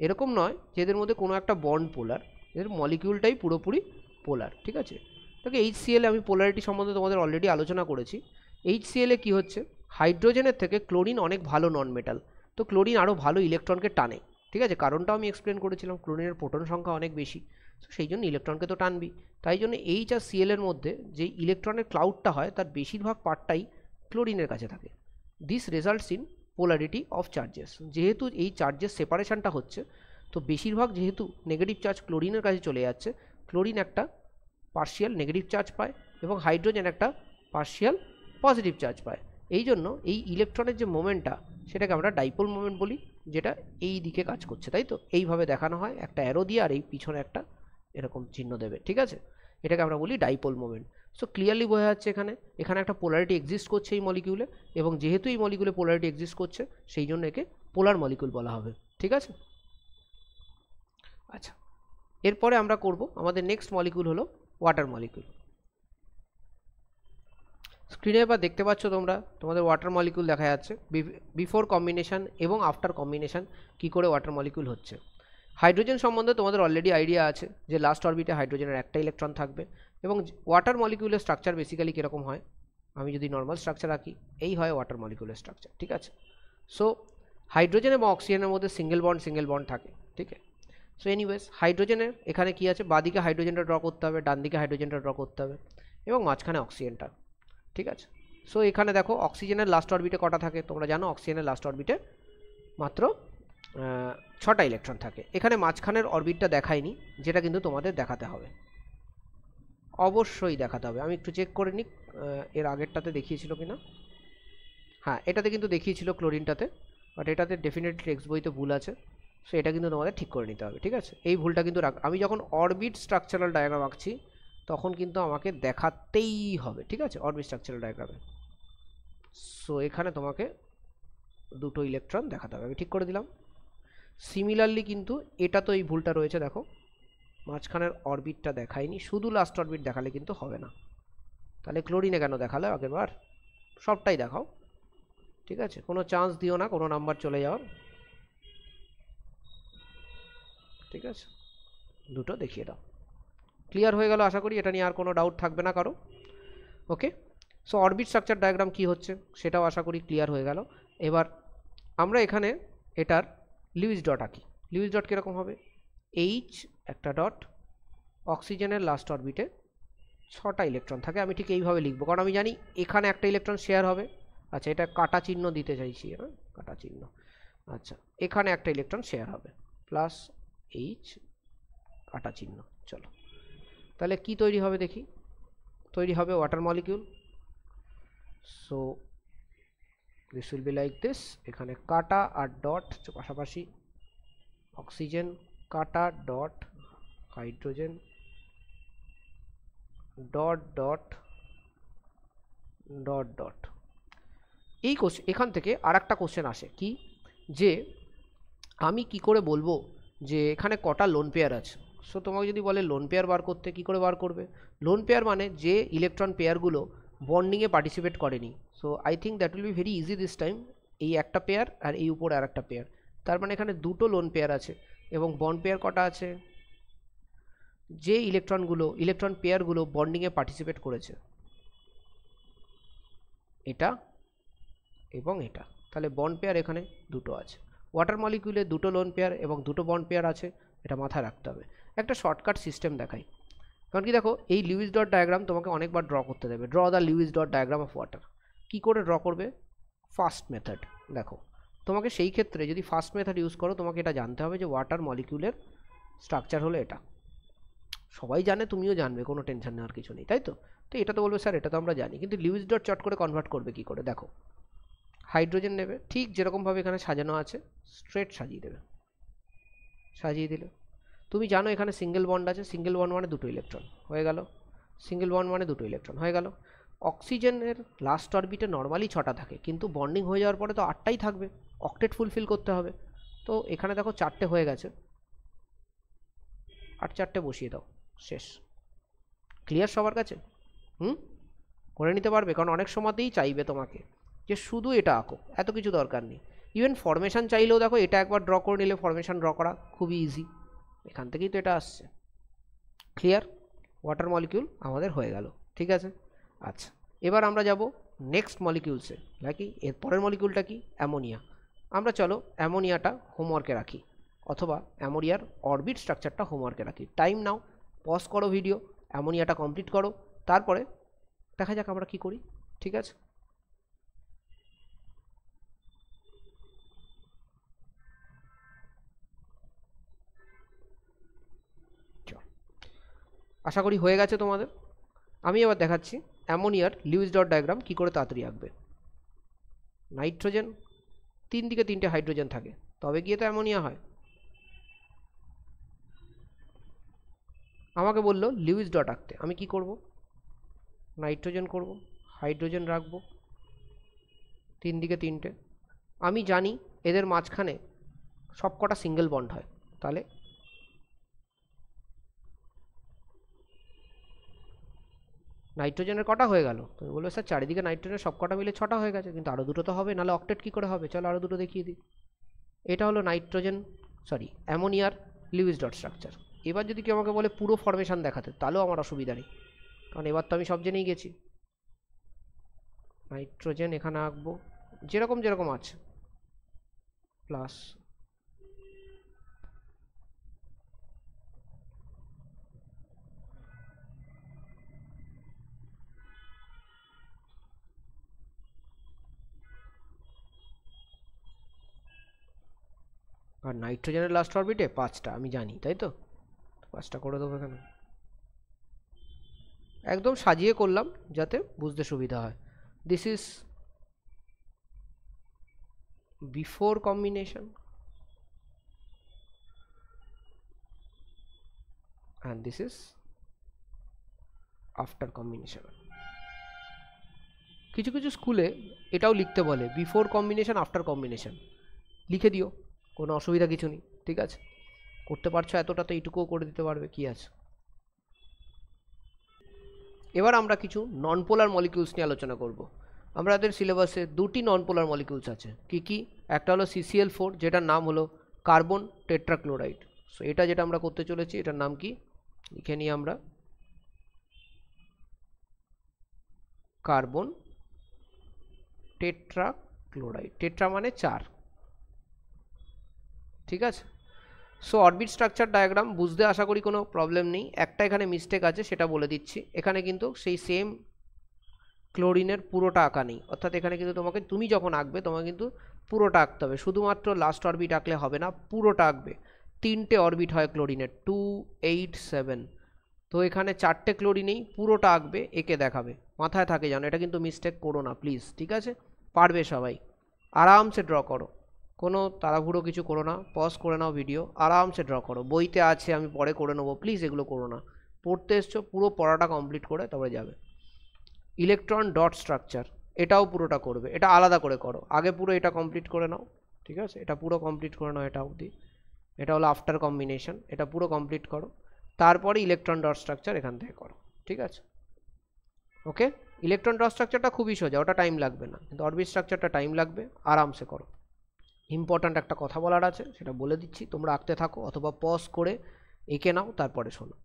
এরকম নয় যে এদের মধ্যে কোনো একটা বন্ড পোলার, এদের মলিকিউলটাই পুরোপুরি পোলার, ঠিক আছে। দেখো HCl আমি পোলারিটি সম্বন্ধে তোমাদের অলরেডি আলোচনা করেছি। HCl এ কী হচ্ছে, হাইড্রোজেনের থেকে ক্লোরিন অনেক ভালো নন মেটাল, তো ক্লোরিন আরও ভালো ইলেকট্রনকে টানে, ঠিক আছে। কারণটাও আমি এক্সপ্লেন করেছিলাম, ক্লোরিনের প্রোটন সংখ্যা অনেক বেশি, তো সেই জন্য ইলেকট্রনকে তো টানবি। তাই জন্য H আর Cl এর মধ্যে যে ইলেকট্রনের ক্লাউডটা হয় তার বেশিরভাগ পার্টটাই ক্লোরিনের কাছে থাকে। This results in polarity of charges. যেহেতু এই চার্জের সেপারেশনটা হচ্ছে, তো বেশিরভাগ যেহেতু নেগেটিভ চার্জ ক্লোরিনের কাছে চলে যাচ্ছে, ক্লোরিন একটা পার্শিয়াল নেগেটিভ চার্জ পায় এবং হাইড্রোজেন একটা পার্শিয়াল পজিটিভ চার্জ পায়। এই জন্য এই ইলেকট্রনের যে মোমেন্টটা, সেটাকে আমরা ডাইপোল মোমেন্ট বলি, যেটা এই দিকে কাজ করছে, তাই তো। এইভাবে দেখানো হয় একটা অ্যারো দিয়ে, আর এই পিছনে একটা এরকম চিহ্ন দেবে, ঠিক আছে। এটাকে আমরা বলি ডাইপোল মোমেন্ট। সো ক্লিয়ারলি বোঝা যাচ্ছে এখানে একটা পোলারিটি এক্সিস্ট করছে এই মলিকিউলে, এবং যেহেতু এই মলিকিউলে পোলারিটি এক্সিস্ট করছে, সেই জন্য একে পোলার মলিকিউল বলা হবে, ঠিক আছে। আচ্ছা, এরপরে আমরা করব আমাদের নেক্সট মলিকিউল হলো ওয়াটার মলিকিউল। স্ক্রিনে এবার দেখতে পাচ্ছ তোমরা, তোমাদের ওয়াটার মলিকিউল দেখা যাচ্ছে। বিফোর কম্বিনেশন এবং আফটার কম্বিনেশন কী করে ওয়াটার মলিকিউল হচ্ছে। হাইড্রোজেন সম্বন্ধে তোমাদের অলরেডি আইডিয়া আছে যে লাস্ট অরবিটে হাইড্রোজেনের একটা ইলেকট্রন থাকবে, এবং ওয়াটার মলিকিউলের স্ট্রাকচার বেসিক্যালি কীরকম হয়, আমি যদি নর্মাল স্ট্রাকচার আঁকি, এই হয় ওয়াটার মলিকিউলের স্ট্রাকচার, ঠিক আছে। সো হাইড্রোজেন এবং অক্সিজেনের মধ্যে সিঙ্গেল বন্ড থাকে, ঠিক আছে। সো এনিওয়েজ হাইড্রোজেনের এখানে কী আছে, বাঁদিকে হাইড্রোজেনটা ড্র করতে হবে, ডান দিকে হাইড্রোজেনটা ড্র করতে হবে, এবং মাঝখানে অক্সিজেনটা, ঠিক আছে। সো এখানে দেখো অক্সিজেনের লাস্ট অরবিটে কটা থাকে, তোমরা জানো অক্সিজেনের লাস্ট অরবিটে মাত্র 6টা ইলেকট্রন থাকে। এখানে মাঝখানের অরবিটটা দেখায়নি, যেটা কিন্তু তোমাদের দেখাতে হবে, অবশ্যই দেখাতে হবে। আমি একটু চেক করে নিই এর আগেরটাতে দেখিয়েছিল কিনা। হ্যাঁ, এটাতে কিন্তু দেখিয়েছিল ক্লোরিনটাতে, বাট এটাতে ডেফিনেটলি টেক্সট বইতে ভুল আছে। সো এটা কিন্তু তোমাদের ঠিক করে নিতে হবে, ঠিক আছে। এই ভুলটা কিন্তু আমি যখন অরবিট স্ট্রাকচারাল ডায়াগ্রাম আঁকছি, তখন কিন্তু আমাকে দেখাতেই হবে, ঠিক আছে, অরবিট স্ট্রাকচারাল ডায়াগ্রামে। সো এখানে তোমাকে দুটো ইলেকট্রন দেখাতে হবে, আমি ঠিক করে দিলাম। সিমিলারলি কিন্তু এটা তো এই ভুলটা রয়েছে, দেখো মাঝখানের অরবিটটা দেখায়নি, শুধু লাস্ট অরবিট দেখালে কিন্তু হবে না। তাহলে ক্লোরিনে কেন দেখালে আগেরবার, সবটাই দেখাও, ঠিক আছে, কোনো চান্স দিও না কোনো নাম্বার চলে যাওয়ার, ঠিক আছে। দুটো দেখিয়ে দাও। ক্লিয়ার হয়ে গেল আশা করি, এটা নিয়ে আর কোনো ডাউট থাকবে না কারো। ওকে, সো অরবিট স্ট্রাকচার ডায়াগ্রাম কী হচ্ছে সেটাও আশা করি ক্লিয়ার হয়ে গেল। এবার আমরা এখানে এটার লিউইস ডট আঁকি। লিউইস ডট কীরকম হবে, এইচ একটা ডট, অক্সিজেনের লাস্ট অরবিটে 6টা ইলেকট্রন থাকে। আমি ঠিক এইভাবে লিখবো, কারণ আমি জানি এখানে একটা ইলেকট্রন শেয়ার হবে। আচ্ছা, এটা কাটা চিহ্ন দিতে চাইছি, হ্যাঁ কাটা চিহ্ন। আচ্ছা, এখানে একটা ইলেকট্রন শেয়ার হবে, প্লাস এইচ কাটা চিহ্ন। চলো তাহলে কি তৈরি হবে দেখি, তৈরি হবে water molecule. So this will be like this, এখানে কাটা আর ডট পাশাপাশি, অক্সিজেন কাটা dot hydrogen dot dot dot dot. এই কোশ্চেন, এখান থেকে আর একটা কোশ্চেন আসে কি, যে আমি কি করে বলবো যে এখানে কটা লোন পেয়ার আছে। সো তোমাকে যদি বলে লোন পেয়ার বার করতে, কি করে বার করবে? লোন পেয়ার মানে যে ইলেকট্রন পেয়ারগুলো বন্ডিংয়ে পার্টিসিপেট করেনি। So I think that will be very easy this time. এই একটা পেয়ার আর এই উপরে আর একটা পেয়ার, তার মানে এখানে দুটো লোন পেয়ার আছে। এবং বন্ড পেয়ার কটা আছে? যে ইলেকট্রন পেয়ারগুলো বন্ডিংয়ে পার্টিসিপেট করেছে, এটা এবং এটা, তাহলে বন্ড পেয়ার এখানে দুটো আছে। ওয়াটার মলিকিউলে দুটো লোন পেয়ার এবং দুটো বন্ড পেয়ার আছে, এটা মাথায় রাখতে হবে। একটা শর্টকাট সিস্টেম দেখাই, কারণ কি দেখো এই লিউইস ডট ডায়াগ্রাম তোমাকে অনেকবার ড্র করতে দেবে। Draw the Lewis dot diagram of water. কী করে ড্র করবে? First method. দেখো তোমাকে সেই ক্ষেত্রে যদি ফার্স্ট মেথড ইউজ করো, তোমাকে এটা জানতে হবে যে ওয়াটার মলিকিউলের স্ট্রাকচার হলো এটা। সবাই জানে, তুমিও জানবে, কোনো টেনশন নেওয়ার কিছু নেই, তাই তো? তো এটা তো বলবে স্যার এটা তো আমরা জানি, কিন্তু লিউইস ডট চট করে কনভার্ট করবে কী করে? দেখো হাইড্রোজেন নেবে, ঠিক যেরকমভাবে এখানে সাজানো আছে স্ট্রেট সাজিয়ে দেবে, সাজিয়ে দিলে তুমি জানো এখানে সিঙ্গেল বন্ড আছে, সিঙ্গেল বন্ড মানে দুটো ইলেকট্রন হয়ে গেল, সিঙ্গেল বন্ড মানে দুটো ইলেকট্রন হয়ে গেল। অক্সিজেনের লাস্ট অরবিটে নর্মালি 6টা থাকে, কিন্তু বন্ডিং হয়ে যাওয়ার পরে তো 8টাই থাকবে, অক্টেট ফুলফিল করতে হবে। তো এখানে দেখো 4টে হয়ে গেছে, 8 4টে বসিয়ে দাও, শেষ। ক্লিয়ার সবার কাছে? করে নিতে পারবে, কারণ অনেক সময়তেই চাইবে তোমাকে যে শুধু এটা আঁকো, এত কিছু দরকার নেই। ইভেন ফরমেশান চাইলেও দেখো এটা একবার ড্র করে নিলে ফরমেশান ড্র করা খুবই ইজি, এখান থেকেই তো এটা আসছে। ক্লিয়ার? ওয়াটার মলিকিউল আমাদের হয়ে গেল, ঠিক আছে। আচ্ছা, এবার আমরা যাব নেক্সট মলিকিউলসে, নাকি এর পরের মলিকিউলটা কি? অ্যামোনিয়া। আমরা চলো অ্যামোনিয়াটা হোমওয়ার্কে রাখি, অথবা অ্যামোনিয়ার অরবিট স্ট্রাকচারটা হোমওয়ার্কে রাখি। টাইম নাও, পজ করো ভিডিও, অ্যামোনিয়াটা কমপ্লিট করো, তারপরে দেখা যাক আমরা কি করি, ঠিক আছে? আশা করি হয়ে গেছে তোমাদের। আমি এবার দেখাচ্ছি অ্যামোনিয়ার লিউইস ডট ডায়াগ্রাম কী করে তাড়াতাড়ি আঁকবে। নাইট্রোজেন, 3 দিকে 3টে হাইড্রোজেন থাকে, তবে গিয়ে তো অ্যামোনিয়া হয়। আমাকে বললো লিউইস ডট আঁকতে, আমি কি করব? নাইট্রোজেন করব, হাইড্রোজেন রাখবো, 3 দিকে 3টে। আমি জানি এদের মাঝখানে সব কটা সিঙ্গেল বন্ড হয়, তাহলে নাইট্রোজেনের কটা হয়ে গেল? তুমি বলবে স্যার চারিদিকে নাইট্রোজেনের সব কটা মিলে 6টা হয়ে গেছে, কিন্তু আরও দুটো তো হবে, নাহলে অক্টেট কী করে হবে? চলো আরও দুটো দেখিয়ে দিই। এটা হলো নাইট্রোজেন, সরি অ্যামোনিয়ার লিউইস ডট স্ট্রাকচার। এবার যদি কেউ আমাকে বলে পুরো ফরমেশান দেখাতে, তাহলেও আমার অসুবিধা নেই, কারণ এবার তো আমি সব জেনেই গেছি। নাইট্রোজেন এখানে আঁকবো যেরকম যেরকম আছে, প্লাস আর নাইট্রোজেনের লাস্ট অরবিটে 5টা আমি জানি, তাই তো? 5টা করে দেবো এখানে, একদম সাজিয়ে করলাম যাতে বুঝতে সুবিধা হয়। This is before combination and this is after combination. কিছু কিছু স্কুলে এটাও লিখতে বলে বিফোর কম্বিনেশন আফটার কম্বিনেশন, লিখে দিও, কোনো অসুবিধা কিছু নেই, ঠিক আছে? করতে পারছো এতটা তো এইটুকুও করে দিতে পারবে, কি আছে। এবার আমরা কিছু নন পোলার মলিকিউলস নিয়ে আলোচনা করব। আমাদের সিলেবাসে 2টি নন পোলার মলিকিউলস আছে, কি কি? একটা হলো CCl4, যেটার নাম হলো কার্বন টেট্রাক্লোরাইড। সো এটা যেটা আমরা করতে চলেছি, এটার নাম কি লিখে নিই আমরা, কার্বন টেট্রাক্লোরাইড। টেট্রা মানে 4, ঠিক আছে? সো অরবিট স্ট্রাকচার ডায়াগ্রাম বুঝতে আশা করি কোনো প্রবলেম নেই। একটা এখানে মিস্টেক আছে, সেটা বলে দিচ্ছি। এখানে কিন্তু সেই সেম ক্লোরিনের পুরোটা আঁকা নেই, অর্থাৎ এখানে কিন্তু তুমি যখন আঁকবে তোমাকে কিন্তু পুরোটা আঁকতে হবে, শুধুমাত্র লাস্ট অরবিট আঁকলে হবে না, পুরোটা আঁকবে। 3টে অরবিট হয় ক্লোরিনের, 2 8 7, তো এখানে 4টে ক্লোরিনেই, পুরোটা আঁকবে, একে দেখাবে, মাথায় থাকে জানো, এটা কিন্তু মিস্টেক করো না প্লিজ, ঠিক আছে? পারবে সবাই। আরামসে ড্র করো, কোনো তাড়াহুড়ো কিছু করো না, পজ করে নাও ভিডিও, আরামসে ড্র করো। বইতে আছে আমি পরে করে নেবো, প্লিজ এগুলো করো না। পড়তে এসছো, পুরো পড়াটা কমপ্লিট করে তারপরে যাবে। ইলেকট্রন ডট স্ট্রাকচার, এটাও পুরোটা করবে, এটা আলাদা করে করো, আগে পুরো এটা কমপ্লিট করে নাও, ঠিক আছে? এটা পুরো কমপ্লিট করে নাও, এটা অবধি, এটা হলো আফটার কম্বিনেশন, এটা পুরো কমপ্লিট করো, তারপরে ইলেকট্রন ডট স্ট্রাকচার এখান থেকে করো, ঠিক আছে? ওকে, ইলেকট্রন ডট স্ট্রাকচারটা খুবই সোজা, ওটা টাইম লাগবে না, কিন্তু অরবিট স্ট্রাকচারটা টাইম লাগবে, আরামসে করো। ইম্পর্ট্যান্ট একটা কথা বলার আছে, সেটা বলে দিচ্ছি, তোমরা আঁকতে থাকো অথবা পজ করে এঁকে নাও, তারপরে শোনো।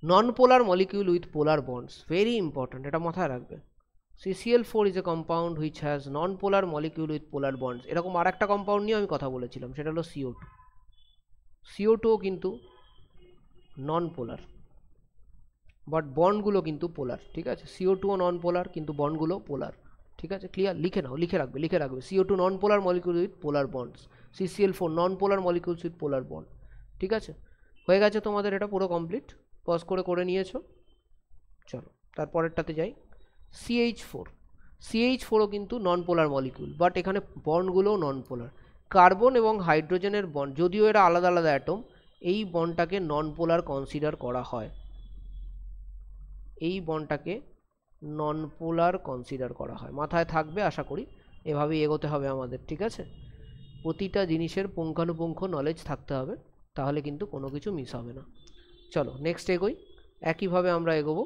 Non polar molecule with polar bonds, very important, এটা মাথায় রাখবে। CCl4 is a compound which has non-polar molecule with polar bonds। এরকম আর একটা কম্পাউন্ড নিয়ে আমি কথা বলেছিলাম, সেটা হলো CO2। CO2 কিন্তু নন পোলার, বাট বন্ডগুলো কিন্তু পোলার, ঠিক আছে? CO2 নন পোলার, কিন্তু বন্ডগুলো পোলার, ঠিক আছে? ক্লিয়ার? লিখে নাও, লিখে রাখবে CO2 non polar molecule with polar bonds, CCl4 non polar molecules with polar bond, ঠিক আছে? হয়ে গেছে তোমাদের এটা পুরো কমপ্লিট, পজ করে নিয়েছো। চলো তারপরেরটাতে যাই। CH4ও কিন্তু নন পোলার মলিকিউল, বাট এখানে বন্ডগুলোও নন পোলার। কার্বন এবং হাইড্রোজেনের বন্ড, যদিও এরা আলাদা আলাদা অ্যাটম, এই বন্ডটাকে নন পোলার কনসিডার করা হয়, এই বন্ডটাকে নন পোলার কনসিডার করা হয়। মাথায় থাকবে আশা করি, এভাবেই এগোতে হবে আমাদের, ঠিক আছে? প্রতিটা জিনিসের পুঙ্খানুপুঙ্খ নলেজ থাকতে হবে, তাহলে কিন্তু কোনো কিছু মিস হবে না। চলো নেক্সট এগোই, একইভাবে আমরা এগোবো।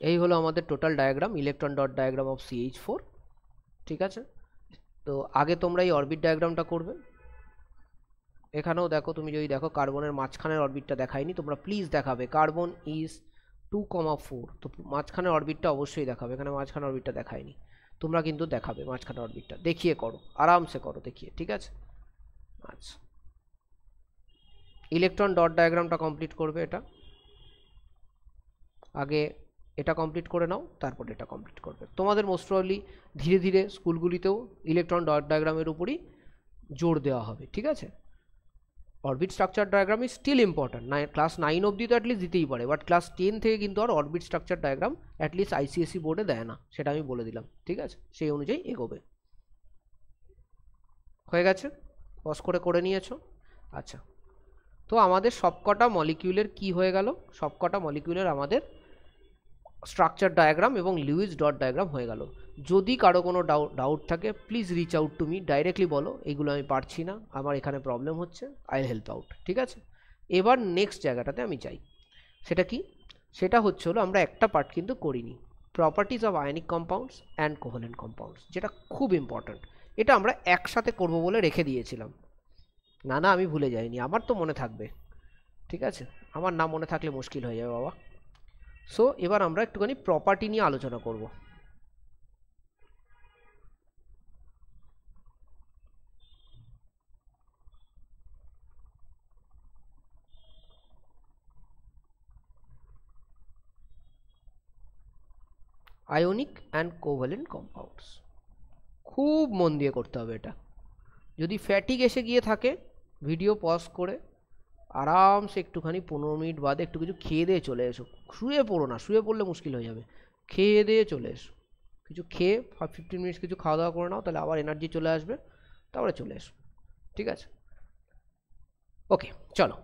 এই হলো আমাদের total diagram, electron dot diagram of CH4, ঠিক আছে? তো আগে তোমরা এই অরবিট ডায়াগ্রামটা করবে। এখানেও দেখো, তুমি যদি দেখো কার্বনের মাঝখানের অরবিটটা দেখায়নি, তোমরা প্লিজ দেখাবে। কার্বন ইজ 2,4, তো মাঝখানের অরবিটটা অবশ্যই দেখাবে, এখানে মাঝখানের অরবিটটা দেখায়নি, তোমরা কিন্তু দেখাবে মাঝখানের অরবিটটা, দেখিয়ে করো, আরামসে করো দেখিয়ে, ঠিক আছে? আচ্ছা, ইলেকট্রন ডট ডায়াগ্রামটা কমপ্লিট করবে, এটা আগে এটা কমপ্লিট করে নাও, তারপর এটা কমপ্লিট করবে। তোমাদের মোস্ট প্রবাবলি ধীরে ধীরে স্কুলগুলিতেও ইলেকট্রন ডট ডায়াগ্রামের উপরই জোর দেওয়া হবে, ঠিক আছে? Orbit structure diagram is still important, class 9 অবধি তো অ্যাটলিস্ট দিতেই পারে, বাট ক্লাস 10 থেকে কিন্তু আর orbit structure diagram at least ICSE বোর্ডে দেয় না, সেটা আমি বলে দিলাম, ঠিক আছে? সেই অনুযায়ী এগোবে। হয়ে গেছে, পজ করে নিয়েছো। আচ্ছা, তো আমাদের সবকটা মলিকিউলের কি হয়ে গেল? সবকটা মলিকিউলের আমাদের স্ট্রাকচার ডায়াগ্রাম এবং লিউইস ডট ডায়াগ্রাম হয়ে গেল। যদি কারো কোনো ডাউট থাকে, please reach out to me, directly বলো এইগুলো আমি পারছি না, আমার এখানে প্রবলেম হচ্ছে, আই উইল হেল্প আউট, ঠিক আছে? এবার নেক্সট জায়গাটাতে আমি চাই, সেটা কি? সেটা হচ্ছে হলো, আমরা একটা পার্ট কিন্তু করিনি, properties of ionic compounds and covalent compounds, যেটা খুব ইম্পর্ট্যান্ট। এটা আমরা একসাথে করব বলে রেখে দিয়েছিলাম। না আমি ভুলে যাইনি, আমার তো মনে থাকবে, ঠিক আছে? আমার না মনে থাকলে মুশকিল হয়ে যাবে বাবা। সো এবার আমরা একটুখানি প্রপার্টি নিয়ে আলোচনা করব। আয়নিক অ্যান্ড কোভ্যালেন্ট কম্পাউন্ডস, খুব মন দিয়ে করতে হবে এটা। যদি ফ্যাটিগ এসে গিয়ে থাকে, ভিডিও পজ করে আরামসে একটুখানি 15 মিনিট বাদে একটু কিছু খেয়ে দিয়ে চলে এসো, শুয়ে পড়ো না, শুয়ে পড়লে মুশকিল হয়ে যাবে, খেয়ে দিয়ে চলে এসো, কিছু খেয়ে 15 মিনিটস কিছু খাওয়া দাওয়া করে নাও, তাহলে আবার এনার্জি চলে আসবে, তারপরে চলে এসো, ঠিক আছে? ওকে, চলো,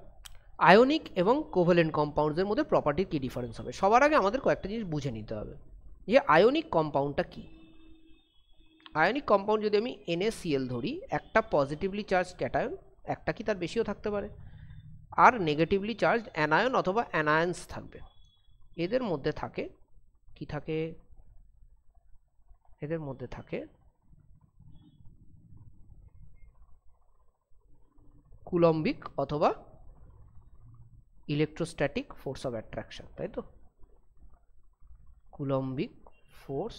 আয়নিক এবং কোভ্যালেন্ট কম্পাউন্ডসের মধ্যে প্রপার্টির কী ডিফারেন্স হবে? সবার আগে আমাদের কয়েকটা জিনিস বুঝে নিতে হবে যে আয়নিক কম্পাউন্ডটা কী। আয়নিক কম্পাউন্ড যদি আমি NaCl ধরি, একটা পজিটিভলি চার্জ ক্যাটায়ন, একটা কি তার বেশিও থাকতে পারে, আর নেগেটিভলি চার্জ অ্যানায়ন অথবা অ্যানায়ন্স থাকবে। এদের মধ্যে থাকে কি থাকে? এদের মধ্যে থাকে কুলম্বিক অথবা ইলেকট্রোস্ট্যাটিক ফোর্স অফ অ্যাট্রাকশন, তাই তো? কুলম্বিক ফোর্স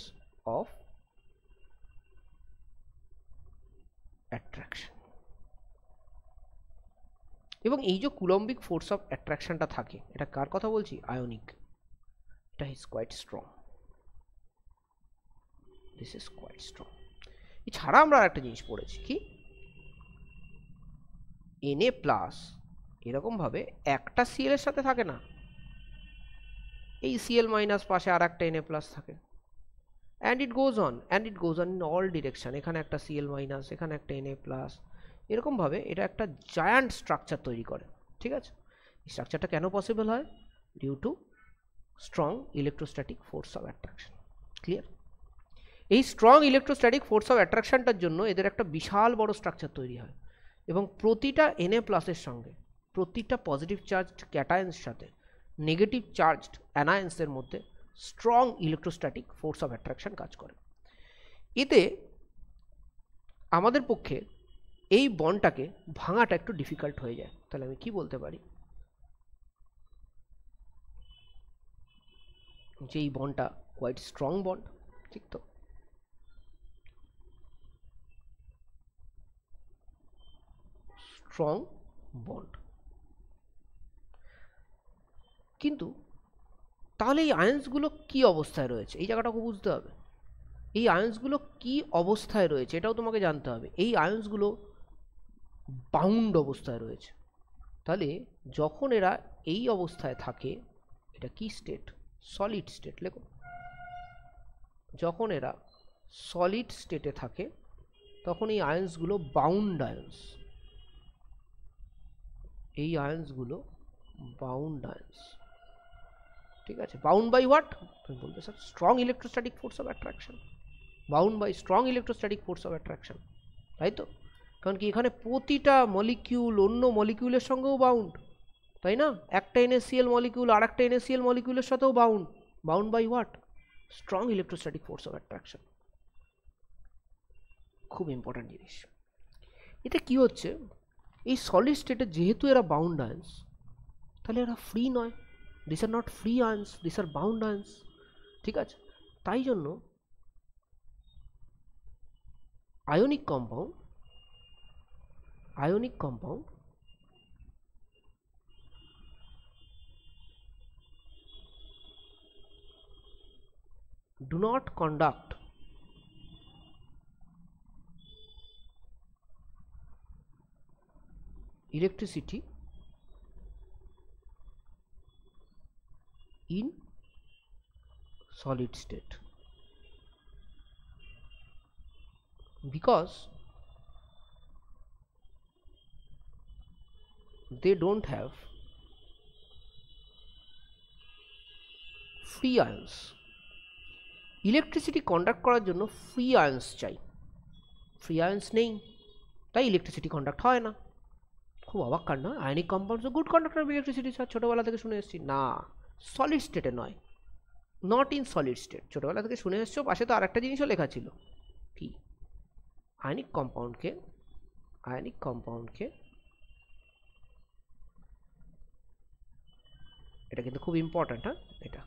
অফ অ্যাট্রাকশন। এবং এই যে কুলম্বিক ফোর্স অফ অ্যাট্রাকশনটা থাকে, এটা কার কথা বলছি? আয়নিক। এটা is quite strong, this is quite strong. এছাড়া আমরা আর একটা জিনিস পড়েছি, কি? Na প্লাস এরকমভাবে একটা Cl এর সাথে থাকে না, এই Cl মাইনাস পাশে আর একটা Na প্লাস থাকে, and it goes on in all direction. এখানে একটা Cl মাইনাস, এখানে একটা Na প্লাস, এরকমভাবে এটা একটা জায়ান্ট স্ট্রাকচার তৈরি করে। ঠিক আছে, এই স্ট্রাকচারটা কেন পসিবল হয়? Due to strong electrostatic force of attraction. Clear? এই স্ট্রং ইলেকট্রোস্ট্যাটিক ফোর্স অফ অ্যাট্রাকশনটার জন্য এদের একটা বিশাল বড় স্ট্রাকচার তৈরি হয়, এবং প্রতিটা Na প্লাসের সঙ্গে প্রতিটা পজিটিভ চার্জড ক্যাটায়ন্সের সাথে নেগেটিভ চার্জড অ্যানায়ন্সের মধ্যে strong electrostatic force of attraction কাজ করে। এতে আমাদের পক্ষে এই বন্ডটাকে ভাঙাটা একটু ডিফিকাল্ট হয়ে যায়। তাহলে আমি কি বলতে পারি? যে এই বন্ডটা কোয়াইট স্ট্রং বন্ড, ঠিক তো? Strong bond. কিন্তু তাহলে এই আয়ন্সগুলো কি অবস্থায় রয়েছে, এই জায়গাটাকে বুঝতে হবে। এই আয়ন্সগুলো কি অবস্থায় রয়েছে এটাও তোমাকে জানতে হবে। এই আয়ন্সগুলো বাউন্ড অবস্থায় রয়েছে। তাহলে যখন এরা এই অবস্থায় থাকে, এটা কি স্টেট? Solid state. লেখো, যখন এরা সলিড স্টেটে থাকে তখন এই আয়ন্সগুলো বাউন্ড আয়ন্স। এই আয়ন্সগুলো বাউন্ড আয়ন্স। ঠিক আছে, বাউন্ড বাই হোয়াট? তুমি বলতে sir strong electrostatic force of attraction. Bound by strong electrostatic force of attraction, তাই তো? কারণ কি এখানে প্রতিটা মলিকিউল অন্য মলিকিউলের সঙ্গেও বাউন্ড, তাই না? একটা NaCl মলিকিউল আর একটা NaCl মলিকিউলের সাথেও bound. Bound by what? Strong electrostatic force of attraction. খুব ইম্পর্ট্যান্ট জিনিস। এটা কি হচ্ছে, এই সলিড স্টেটে যেহেতু এরা বাউন্ড আয়ন্স, তাহলে এরা ফ্রি নয়। This are not free আয়ন্স, this are bound আয়ন্স। ঠিক আছে, তাই জন্য ionic compound do not conduct electricity in solid state because they don't have free ions. Electricity conduct করার জন্য ফ্রি আয়ন্স চাই, ফ্রি আয়ন্স নেই, তাই ইলেকট্রিসিটি কন্ডাক্ট হয় না। খুব অবাক কাণ্ড। Ionic compounds good conductor of electricity, sir ছোটোবেলা থেকে শুনে এসেছি। না, সলিড স্টেটে নয়, নট ইন সলিড স্টেট। ছোটোবেলা থেকে শুনে এসছো, পাশে তো আর একটা জিনিসও লেখা ছিল, কি? আয়নিক কম্পাউন্ডকে এটা কিন্তু খুব ইম্পর্ট্যান্ট। হ্যাঁ, এটা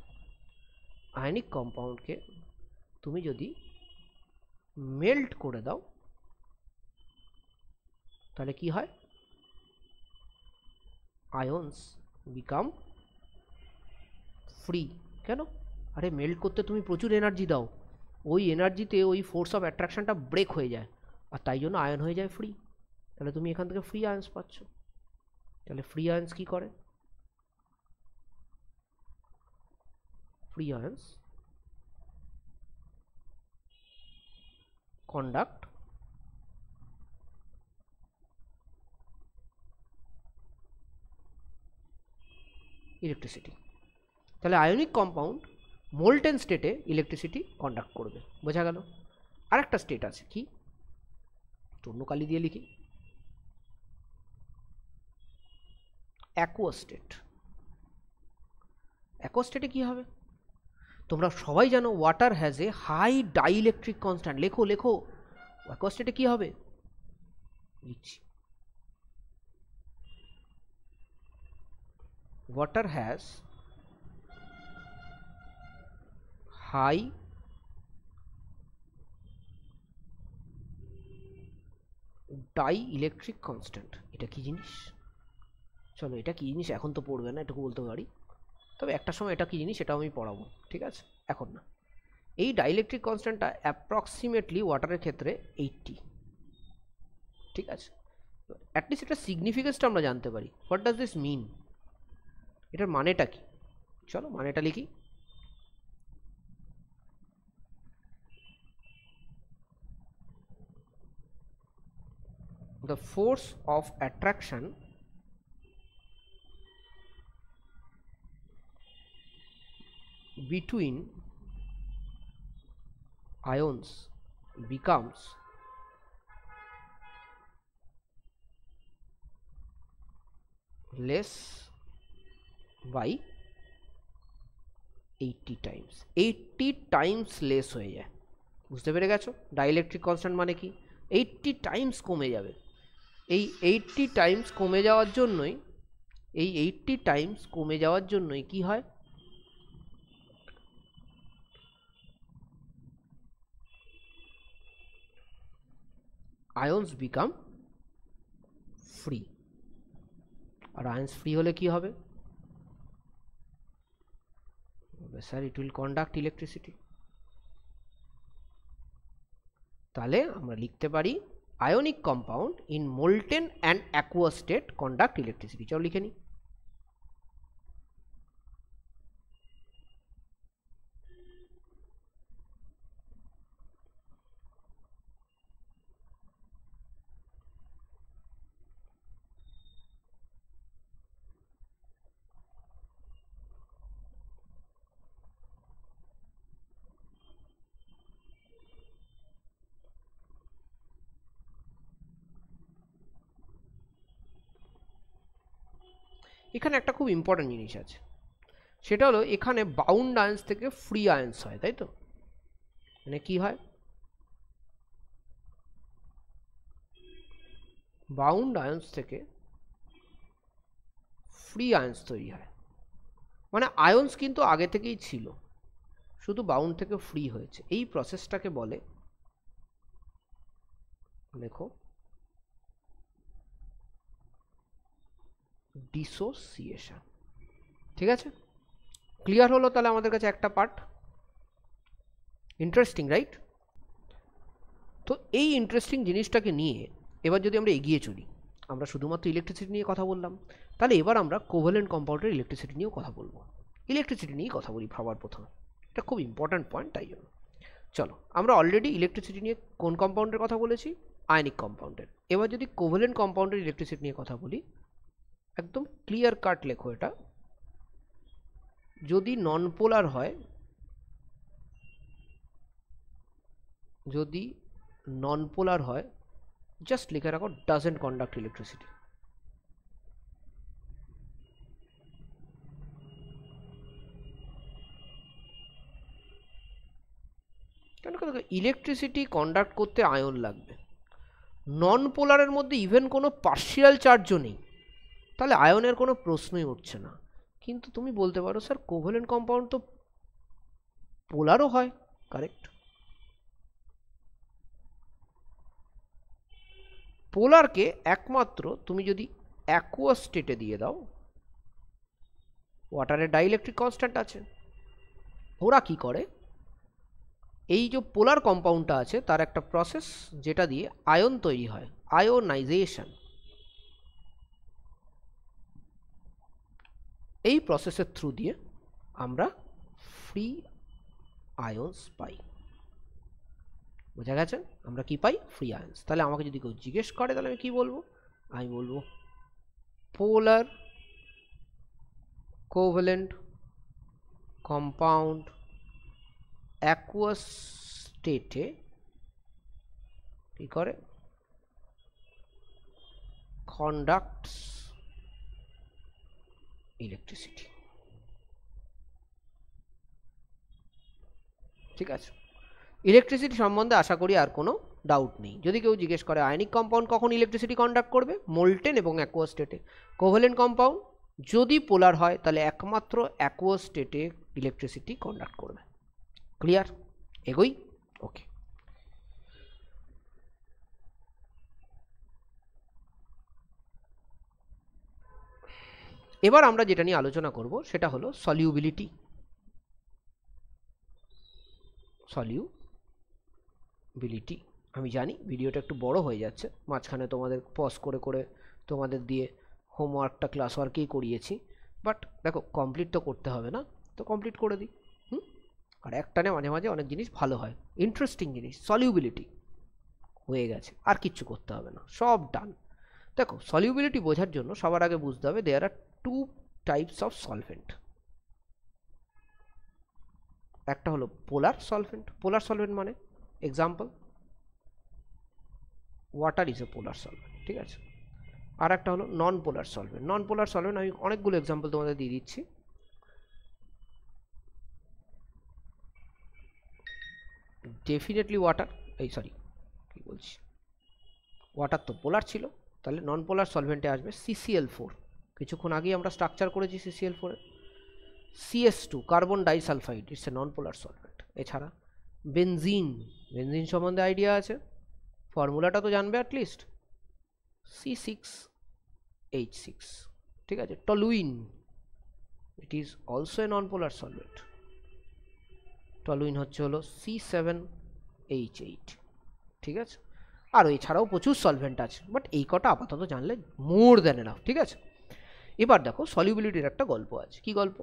আয়নিক কম্পাউন্ডকে তুমি যদি মেল্ট করে দাও তাহলে কি হয়? আয়ন্স বিকাম ফ্রি। কেন? আরে মেল্ট করতে তুমি প্রচুর এনার্জি দাও, ওই এনার্জিতে ওই ফোর্স অফ অ্যাট্রাকশনটা ব্রেক হয়ে যায়, আর তাই জন্য আয়ন হয়ে যায় ফ্রি। তাহলে তুমি এখান থেকে ফ্রি আয়ন্স পাচ্ছ। তাহলে ফ্রি আয়ন্স কি করে? Free আয়ন্স conduct electricity. তাহলে আয়নিক কম্পাউন্ড মোল্টেন স্টেটে ইলেকট্রিসিটি কন্ডাক্ট করবে। বোঝা গেল? আরেকটা স্টেট আছে, কি? অন্য কালি দিয়ে লিখি, অ্যাকুয়াস স্টেট। অ্যাকুয়াস স্টেটে কি হবে? তোমরা সবাই জানো water has a high dielectric constant. লেখো লেখো, অ্যাকুয়াস স্টেটে কি হবে? লিখছি, water has high dielectric constant. এটা কি জিনিস? চলো, এটা কি জিনিস এখন তো পড়বে না, এটুকু বলতে পারি, তবে একটা সময় এটা কি জিনিস সেটাও আমি পড়াবো। ঠিক আছে, এখন না। এই ডাইইলেকট্রিক কনস্ট্যান্টটা অ্যাপ্রক্সিমেটলি ওয়াটারের ক্ষেত্রে 80। ঠিক আছে, অ্যাটলিস্ট এটা সিগনিফিকেন্সটা আমরা জানতে পারি। What does this mean? এটার মানেটা কি? চলো মানেটা লিখি। the force of attraction between ions becomes less by 80 times 80 times less হয়ে যায় বুঝতে পেরে গেছো ডাইইলেকট্রিক কনস্ট্যান্ট মানে কি 80 টাইমস কমে যাবে এই 80 টাইমস কমে যাওয়ার জন্যই কি হয় আয়ন্স বিকাম ফ্রি আর আয়ন্স ফ্রি হলে কি হবে sir it will conduct electricity তাহলে আমরা লিখতে পারি ionic compound in molten and aqueous state conduct electricity চলো লিখে নিই এখানে একটা খুব ইম্পর্টেন্ট জিনিস আছে সেটা হলো এখানে বাউন্ড আয়ন্স থেকে ফ্রি আয়ন্স হয় তাই তো মানে কি হয় বাউন্ড আয়ন্স থেকে ফ্রি আয়ন্স তৈরি হয় মানে আয়ন্স কিন্তু আগে থেকেই ছিল শুধু বাউন্ড থেকে ফ্রি হয়েছে এই প্রসেসটাকে বলে দেখো ডিসোসিয়েশন ঠিক আছে ক্লিয়ার হলো তাহলে আমাদের কাছে একটা পার্ট ইন্টারেস্টিং রাইট তো এই ইন্টারেস্টিং জিনিসটাকে নিয়ে এবার যদি আমরা এগিয়ে চলি আমরা শুধুমাত্র ইলেকট্রিসিটি নিয়ে কথা বললাম তাহলে এবার আমরা কোভ্যালেন্ট কম্পাউন্ডের ইলেকট্রিসিটি নিয়েও কথা বলবো ইলেকট্রিসিটি নিয়েই কথা বলি সবার প্রথমে এটা খুব ইম্পর্ট্যান্ট পয়েন্ট তাই জন্য চলো আমরা অলরেডি ইলেকট্রিসিটি নিয়ে কোন কম্পাউন্ডের কথা বলেছি আয়নিক কম্পাউন্ডের এবার যদি কোভ্যালেন্ট কম্পাউন্ডের ইলেকট্রিসিটি নিয়ে কথা বলি একদম ক্লিয়ার কাট লেখো এটা যদি নন পোলার হয় জাস্ট লিখে রাখো ডাজন্ট কন্ডাক্ট ইলেকট্রিসিটি কেন ইলেকট্রিসিটি কন্ডাক্ট করতে আয়ন লাগবে নন পোলারের মধ্যে ইভেন কোনো পার্শিয়াল চার্জও নেই তাহলে আয়নের কোনো প্রশ্নই উঠছে না কিন্তু তুমি বলতে পারো স্যার কোভ্যালেন্ট কম্পাউন্ড তো পোলারও হয় কারেক্ট পোলারকে একমাত্র তুমি যদি অ্যাকুয়াস স্টেটে দিয়ে দাও ওয়াটারের ডাইইলেকট্রিক কনস্ট্যান্ট আছে ওরা কি করে এই যে পোলার কম্পাউন্ডটা আছে তার একটা প্রসেস যেটা দিয়ে আয়ন তৈরি হয় আয়োনাইজেশন এই প্রসেসের থ্রু দিয়ে আমরা ফ্রি আয়ন্স পাই বোঝা গেছে আমরা কি পাই ফ্রি আয়ন্স তাহলে আমাকে যদি কেউ জিজ্ঞেস করে তাহলে আমি কি বলবো আমি বলবো পোলার কোভ্যালেন্ট কম্পাউন্ড অ্যাকুয়াস স্টেটে কি করে কন্ডাক্টস ইলেকট্রিসিটি ঠিক আছে ইলেকট্রিসিটি সম্বন্ধে আশা করি আর কোনো ডাউট নেই যদি কেউ জিজ্ঞেস করে আয়নিক কম্পাউন্ড কখন ইলেকট্রিসিটি কন্ডাক্ট করবে মোল্টেন এবং অ্যাকুয়াস স্টেটে কোভ্যালেন্ট কম্পাউন্ড যদি পোলার হয় তাহলে একমাত্র অ্যাকুয়াস স্টেটে ইলেকট্রিসিটি কন্ডাক্ট করবে ক্লিয়ার এগোই ওকে এবার আমরা যেটা নিয়ে আলোচনা করব সেটা হলো সলিউবিলিটি আমি জানি ভিডিওটা একটু বড় হয়ে যাচ্ছে মাঝখানে তোমাদের পজ করে করে তোমাদের দিয়ে হোমওয়ার্কটা ক্লাস ওয়ার্কেই করিয়েছি বাট দেখো কমপ্লিট তো করতে হবে না তো কমপ্লিট করে দিই আর একটানে মাঝে মাঝে অনেক জিনিস ভালো হয় ইন্টারেস্টিং জিনিস সলিউবিলিটি হয়ে গেছে আর কিচ্ছু করতে হবে না সব ডান দেখো সলিউবিলিটি বোঝার জন্য সবার আগে বুঝতে হবে দেয়ার আর টু টাইপস অফ সলভেন্ট। একটা হলো পোলার সলভেন্ট। পোলার সলভেন্ট মানে example water is a polar solvent, ঠিক আছে। আর একটা হলো নন পোলার সলভেন্ট। নন পোলার সলভেন্ট আমি অনেকগুলো এক্সাম্পল তোমাদের দিয়ে দিচ্ছি। ডেফিনেটলি ওয়াটার, এই সরি কি বলছি, ওয়াটার তো পোলার ছিল, তাহলে নন পোলার সলভেন্টে আসবে CCl4। কিছুক্ষণ আগেই আমরা স্ট্রাকচার করেছি CCl4 এর। CS2 carbon disulphide, it's a non polar solvent. এছাড়া বেনজিন, বেনজিন সম্বন্ধে আইডিয়া আছে, ফর্মুলাটা তো জানবে অ্যাটলিস্ট, C6H6, ঠিক আছে। Toluene, it is also a non polar solvent. Toluene হচ্ছে হলো C7H8, ঠিক আছে। আর এছাড়াও প্রচুর সলভেন্ট আছে, বাট এই কটা আপাতত জানলে মোর দ্যান এনাফ, ঠিক আছে। এবার দেখো সলিউবিলিটির একটা গল্প আছে। কি গল্প?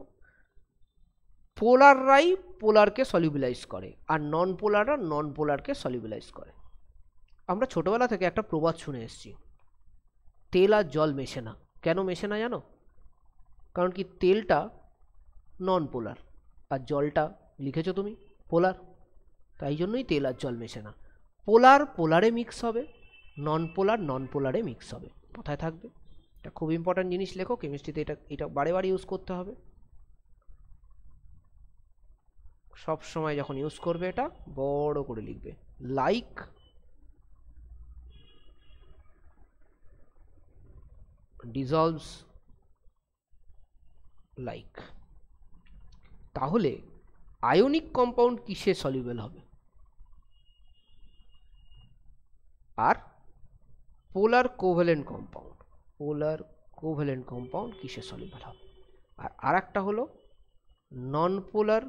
পোলাররাই পোলারকে সলিউবিলাইজ করে আর নন পোলাররা নন পোলারকে সলিউবিলাইজ করে। আমরা ছোটবেলা থেকে একটা প্রবাদ শুনে এসেছি, তেল আর জল মেশে না। কেন মেশে না জানো? কারণ কি তেলটা নন পোলার আর জলটা লিখেছো তুমি পোলার, তাই জন্যই তেল আর জল মেশে না। পোলার পোলারে মিক্স হবে, নন পোলার নন পোলারে মিক্স হবে। কোথায় থাকবে? এটা খুব ইম্পর্ট্যান্ট জিনিস, লেখো কেমিস্ট্রিতে, এটা বারে বারে ইউজ করতে হবে। সব সময় যখন ইউজ করবে এটা বড় করে লিখবে, লাইক dissolves লাইক। তাহলে আয়নিক কম্পাউন্ড কিসে সলিউবল হবে? আর পোলার কোভ্যালেন্ট কম্পাউন্ড, পোলার কোভ্যালেন্ট কম্পাউন্ড কিসে সলিউবল হবে? আর আরেকটা হলো নন পোলার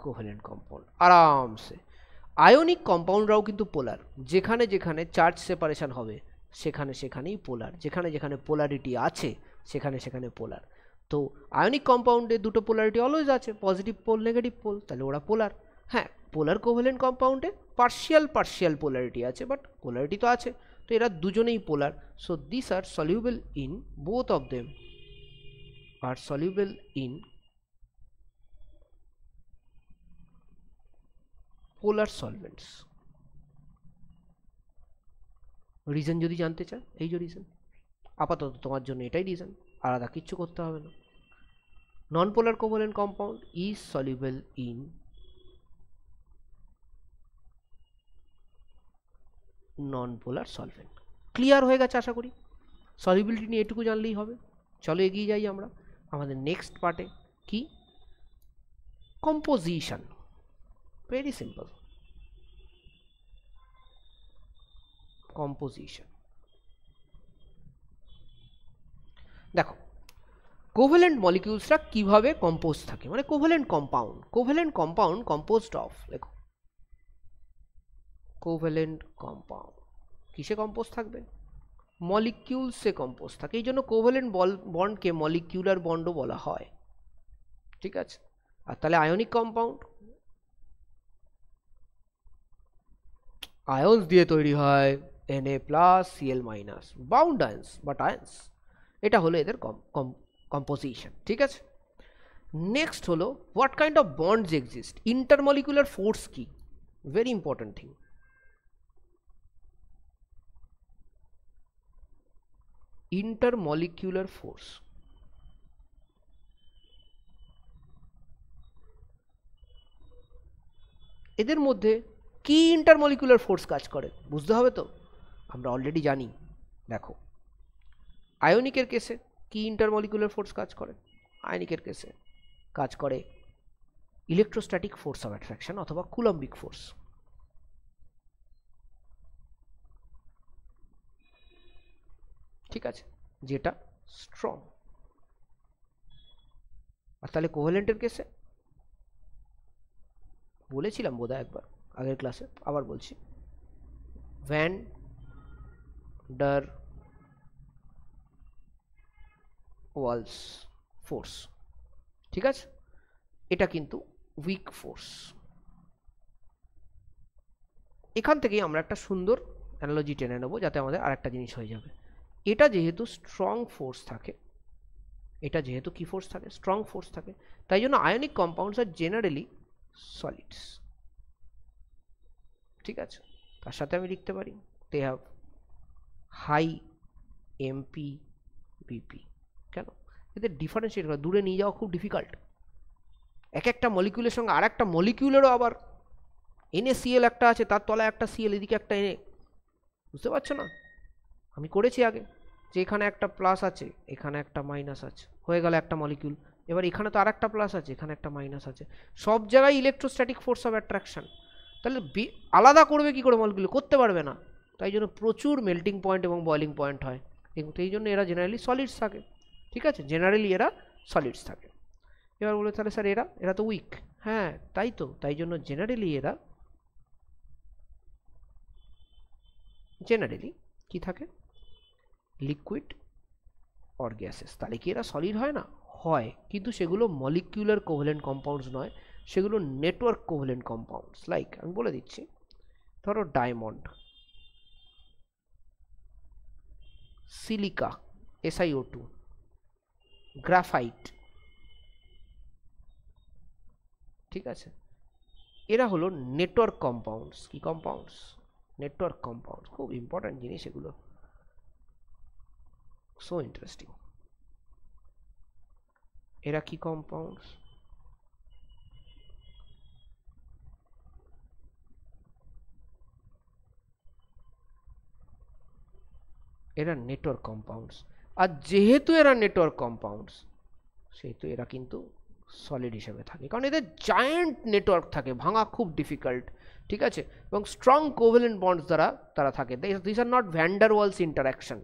কোভ্যালেন্ট কম্পাউন্ড। আরামসে আয়নিক কম্পাউন্ডরাও কিন্তু পোলার, যেখানে যেখানে চার্জ সেপারেশন হবে সেখানে সেখানেই পোলার, যেখানে যেখানে পোলারিটি আছে সেখানে সেখানে পোলার। তো আয়নিক কম্পাউন্ডে দুটো পোলারিটি অলওয়েজ আছে, পজিটিভ পোল নেগেটিভ পোল, তাহলে ওরা পোলার। হ্যাঁ, পোলার কোভ্যালেন্ট কম্পাউন্ডে পার্শিয়াল পার্শিয়াল পোলারিটি আছে, বাট পোলারিটি তো আছে, তো এরা দুজনেই polar. So this are soluble in, both of them are soluble in polar solvents. Reason যদি জানতে চায়, এই যে রিজন, আপাতত তোমার জন্য এটাই রিজন, আলাদা কিচ্ছু করতে হবে না। Non polar covalent compound is soluble in non polar solvent. Clear হয়ে গেছে আশা করি, সলিউবিলিটি নিয়ে এটুকু জানলেই হবে। চলো এগিয়ে যাই আমরা আমাদের নেক্সট পার্টে। কি? কম্পোজিশন। Very simple, composition. দেখো কোভ্যালেন্ট মলিকিউলসরা কিভাবে কম্পোজ থাকে, মানে covalent compound. Covalent compound composed of, দেখো কোভ্যালেন্ট কম্পাউন্ড কিসে কম্পোজ থাকবে? মলিকিউলসে কম্পোজ থাকে, এই জন্য কোভ্যালেন্ট বন্ডকে মলিকিউলার বন্ডও বলা হয়, ঠিক আছে। আর তাহলে আয়নিক কম্পাউন্ড আয়ন্স দিয়ে তৈরি হয়, Na+Cl-, বাউন্ড আয়ন্স বাট আয়ন্স। এটা হলো এদের কম্পোজিশন, ঠিক আছে। নেক্সট হলো what kind of bonds exist. Intermolecular force কি? Very important thing. Intermolecular force, এদের মধ্যে কি ইন্টারমলিকুলার ফোর্স কাজ করে বুঝতে হবে তো, আমরা অলরেডি জানি। দেখো আয়নিকের কেসে কি ইন্টারমলিকুলার ফোর্স কাজ করে? আয়নিকের কেসে কাজ করে ইলেকট্রোস্ট্যাটিক ফোর্স অফ অ্যাট্রাকশন অথবা কুলম্বিক ফোর্স, ঠিক আছে, যেটা স্ট্রং। আর তাহলে কোভ্যালেন্টের কেসে বলেছিলাম বোধহয় একবার আগের ক্লাসে, আবার বলছি, ভ্যান ডার ওয়ালস ফোর্স, ঠিক আছে। এটা কিন্তু উইক ফোর্স, এখান থেকেই আমরা একটা সুন্দর অ্যানালজি টেনে নেবো যাতে আমাদের আরেকটা জিনিস হয়ে যাবে। এটা যেহেতু স্ট্রং ফোর্স থাকে, এটা যেহেতু কি ফোর্স থাকে, স্ট্রং ফোর্স থাকে, তাই জন্য ionic compounds are generally solids. ঠিক আছে, তার সাথে আমি লিখতে পারি they have high MP BP. কেন? এদের ডিফারেন্সিয়েট করা, দূরে নিয়ে যাওয়া খুব ডিফিকাল্ট। এক একটা মলিকিউলের সঙ্গে আর একটা মলিকিউলেরও আবার NaCl একটা আছে, তার তলায় একটা Cl, এদিকে একটা Na, বুঝতে পারছো না? আমি করেছি আগে যে এখানে একটা প্লাস আছে, এখানে একটা মাইনাস আছে, হয়ে গেল একটা মলিকিউল। এবার এখানে তো আর একটা প্লাস আছে, এখানে একটা মাইনাস আছে, সব জায়গায় ইলেকট্রোস্ট্যাটিক ফোর্স অফ অ্যাট্রাকশন। তাহলে আলাদা করবে কি করে মলিকিউল? করতে পারবে না। তাই জন্য প্রচুর মেল্টিং পয়েন্ট এবং বয়লিং পয়েন্ট হয়, কিন্তু এই জন্য এরা জেনারেলি সলিডস থাকে। ঠিক আছে, জেনারেলি এরা সলিডস থাকে। এবার বলে তাহলে স্যার এরা তো উইক। হ্যাঁ তাই তো, তাই জন্য জেনারেলি এরা কি থাকে? Liquid or gases. তাহলে কি এরা সলিড হয় না? হয়, কিন্তু সেগুলো মলিকিউলার কোভ্যালেন্ট কম্পাউন্ডস নয়, সেগুলো নেটওয়ার্ক কোভ্যালেন্ট কম্পাউন্ডস। লাইক আমি বলে দিচ্ছি, ধরো ডায়মন্ড, সিলিকা SiO2, গ্রাফাইট। ঠিক আছে, এরা হলো নেটওয়ার্ক কম্পাউন্ডস। কি কম্পাউন্ডস? Network compounds. খুব ইম্পর্টেন্ট জিনিস এগুলো, সো ইন্টারেস্টিং। এরা কি কম্পাউন্ডস? এরা নেটওয়ার্ক কম্পাউন্ডস। আর যেহেতু এরা নেটওয়ার্ক কম্পাউন্ডস, সেহেতু এরা কিন্তু সলিড হিসেবে থাকে, কারণ এদের জায়ান্ট নেটওয়ার্ক থাকে, ভাঙা খুব ডিফিকাল্ট। ঠিক আছে, এবং স্ট্রং কোভ্যালেন্ট বন্ডস দ্বারা তারা থাকে। This are not van der Waals interaction.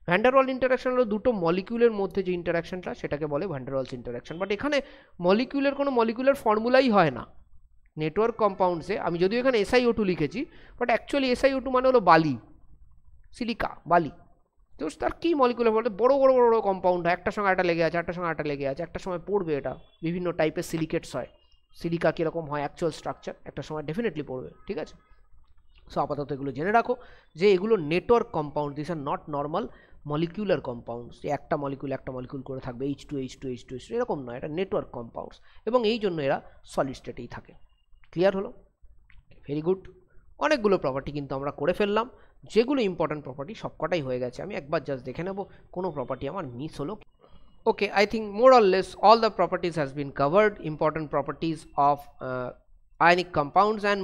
Van der Waal interaction হলো দুটো মলিকিউলের মধ্যে যে ইন্টারাকশনটা, সেটাকে বলে van der Waals interaction. But এখানে মলিকিউলের কোনো মলিকিউলার ফর্মুলাই হয় না নেটওয়ার্ক কম্পাউন্ডসে। আমি যদিও এখানে SiO2 লিখেছি, বাট অ্যাকচুয়ালি SiO2 মানে হলো বালি, সিলিকা, বালি। তো তার কি মলিকুলার বলতে বড় বড় বড় কম্পাউন্ড হয়, একটার সঙ্গে একটা লেগে আছে, একটার সঙ্গে একটা লেগে আছে, একটা সময় পড়বে। এটা বিভিন্ন টাইপের সিলিকেটস হয়। সিলিকা কীরকম হয় অ্যাকচুয়াল স্ট্রাকচার, একটা সময় ডেফিনেটলি পড়বে। ঠিক আছে, সো আপাতত এগুলো জেনে রাখো যে এগুলো network compound, this are not normal molecular compounds, যে একটা মলিকিউল করে থাকবে H2H2H2H2, এরকম নয়, এটা নেটওয়ার্ক কম্পাউন্ডস, এবং এই জন্য এরা সলিড স্টেটেই থাকে। ক্লিয়ার হলো? Very good. অনেকগুলো প্রপার্টি কিন্তু আমরা করে ফেললাম, যেগুলো ইম্পর্টেন্ট প্রপার্টি সবকটাই হয়ে গেছে। আমি একবার জাস্ট দেখে নেব কোনো প্রপার্টি আমার মিস হলো। Okay, I think more or less all the properties has been covered, important properties of ionic compounds and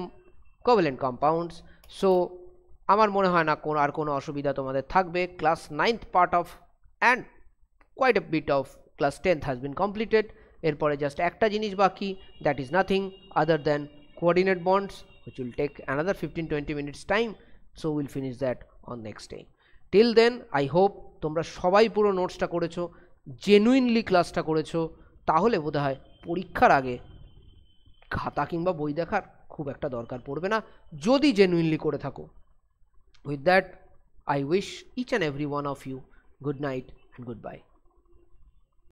covalent compounds. So আমার মনে হয় না আর কোনো অসুবিধা তোমাদের থাকবে। Class 9th part of and quite a bit of class 10th has been completed. এরপরে জাস্ট একটা জিনিস বাকি, that is nothing other than coordinate bonds, which will take another 15-20 minutes time, so we'll finish that on next day. Till then I hope তোমরা সবাই পুরো নোটসটা করেছো, genuinely ক্লাসটা করেছো, তাহলে বোধহয় পরীক্ষার আগে খাতা কিংবা বই দেখার খুব একটা দরকার পড়বে না, যদি জেনুইনলি করে থাকো। With that I wish each and every one of you good night and goodbye.